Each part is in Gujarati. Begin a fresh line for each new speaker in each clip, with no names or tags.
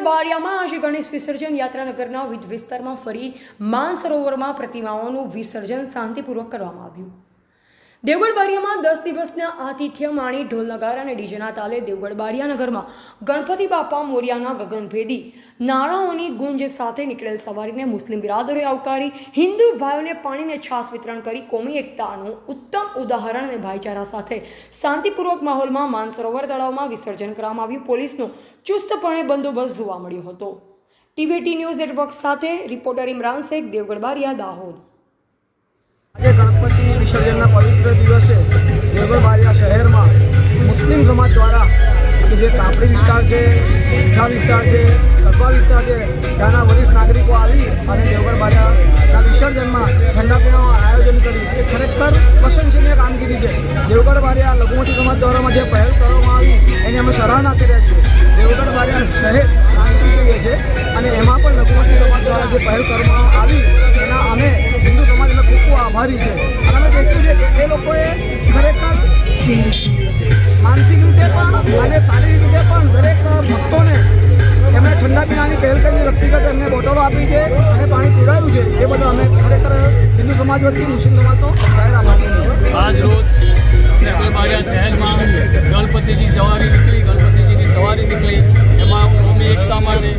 દેવગઢ બારિયામાં આજે ગણેશ વિસર્જન યાત્રાનગરના વિસ્તારમાં ફરી માનસરોવરમાં પ્રતિમાઓનું વિસર્જન શાંતિપૂર્વક કરવામાં આવ્યું। દેવગઢ બારિયામાં 10 દિવસના આતિથ્ય માણી ઢોલ નગારા અને ડીજેના તાલે દેવગઢ બારિયા નગરમાં ગણપતિ બાપા મોરિયાના ગગનભેદી નારાઓની ગુંજ સાથે નીકળેલ સવારીને મુસ્લિમ બિરાદરોએ આવકારી હિન્દુ ભાઈઓને પાણીને છાસ વિતરણ કરી કોમી એકતાનું ઉત્તમ ઉદાહરણ અને ભાઈચારા સાથે શાંતિપૂર્વક માહોલમાં માનસરોવર તળાવમાં વિસર્જન કરવામાં આવ્યું। પોલીસનો ચુસ્તપણે બંદોબસ્ત જોવા મળ્યો હતો। ટીવીટી ન્યૂઝ નેટવર્ક સાથે રિપોર્ટર ઇમરાન શેખ, દેવગઢ બારિયા, દાહોદ।
આજે ગણપતિ વિસર્જનના પવિત્ર દિવસે દેવગઢ બારિયા શહેરમાં મુસ્લિમ સમાજ દ્વારા જે કાપડી વિસ્તાર છે, ઊંઝા વિસ્તાર છે, કસબા વિસ્તાર છે, ત્યાંના વરિષ્ઠ નાગરિકો આવી અને દેવગઢ બારિયાના વિસર્જનમાં ઠંડા પીણાનું આયોજન કર્યું। એ ખરેખર પ્રશંસનીય કામગીરી છે। દેવગઢ બારિયા લઘુમતી સમાજ દ્વારા જે પહેલ કરવામાં આવી એની અમે સરાહના કરીએ છીએ। દેવગઢ બારિયા શહેર શાંતિપ્રિય છે અને એમાં પણ લઘુમતી સમાજ દ્વારા જે પહેલ કરવામાં આવી એના અમે હિન્દુ સમાજને ખૂબ આભારી છે। અને અમે દેખ્યું છે કે એ લોકોએ ખરેખર માનસિક રીતે પણ અને શારીરિક રીતે પણ દરેક ભક્તોને એમણે ઠંડા પીણાની પહેલ કરીને વ્યક્તિગત એમને બોટલો આપી છે અને પાણી પીવડાવ્યું છે। એ બદલ અમે ખરેખર હિન્દુ સમાજ વતી મુસ્લિમ સમાજનો જાહેર આભાર માનીએ છીએ।
આજ રોજ દેવગઢ બારિયા શહેરમાં ગણપતિજી સવારી નીકળી એમાં કોમી એકતા માટે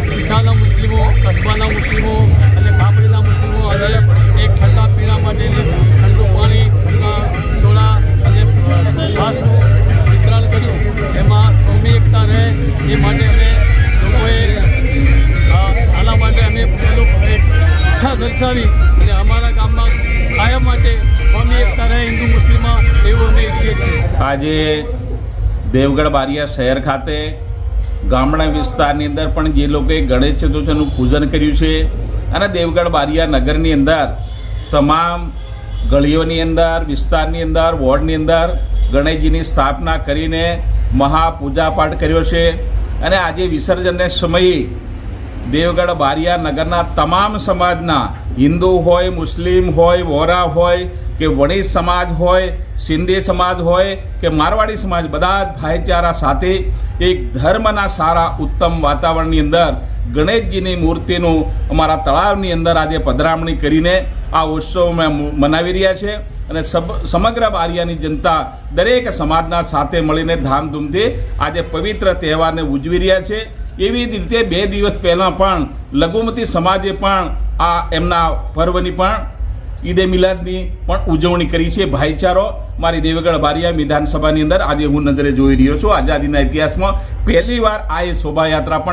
મીઠાના મુસ્લિમો, કસ્બાના મુસ્લિમો અને કાપડીના મુસ્લિમો અને એક ઠંડા પીણા માટે ઠંડુ પાણી, સોડા અને છાશનું વિતરણ કર્યું। એમાં કોમી એકતા રહે એ માટે અમે લોકોએ આના માટે અમે ઈચ્છા દર્શાવી અને અમારા ગામમાં કાયમ માટે કોમી એકતા રહે હિન્દુ મુસ્લિમમાં એવું અમે ઈચ્છીએ છીએ।
આજે દેવગઢ બારિયા શહેર ખાતે ગામડા વિસ્તારની અંદર પણ જે લોકોએ ગણેશ ચતુર્થીનું પૂજન કર્યું છે અને દેવગઢ બારિયા નગરની અંદર તમામ ગળીઓની અંદર, વિસ્તારની અંદર, વોર્ડની અંદર ગણેશજીની સ્થાપના કરીને મહાપૂજાપાઠ કર્યો છે। અને આજે વિસર્જનને સમયે દેવગઢ બારિયા નગરના તમામ સમાજના હિન્દુ હોય, મુસ્લિમ હોય, વોરા હોય કે વણિજ સમાજ હોય, સિંધી સમાજ હોય કે મારવાડી સમાજ, બધા જ ભાઈચારા સાથે એક ધર્મના સારા ઉત્તમ વાતાવરણની અંદર ગણેશજીની મૂર્તિનું અમારા તળાવની અંદર આજે પધરામણી કરીને આ ઉત્સવ મનાવી રહ્યા છે। અને સમગ્ર બારિયાની જનતા દરેક સમાજના સાથે મળીને ધામધૂમથી આજે પવિત્ર તહેવારને ઉજવી રહ્યા છે। એવી જ રીતે 2 દિવસ પહેલાં પણ લઘુમતી સમાજે પણ આ એમના પર્વની પણ ઈદે મિલાદની પણ ઉજવણી કરી છે। ભાઈચારો મારી દેવગઢ બારિયા વિધાનસભાની અંદર આજે હું નજરે જોઈ રહ્યો છું। આઝાદીના ઇતિહાસમાં પહેલીવાર આ શોભાયાત્રા પણ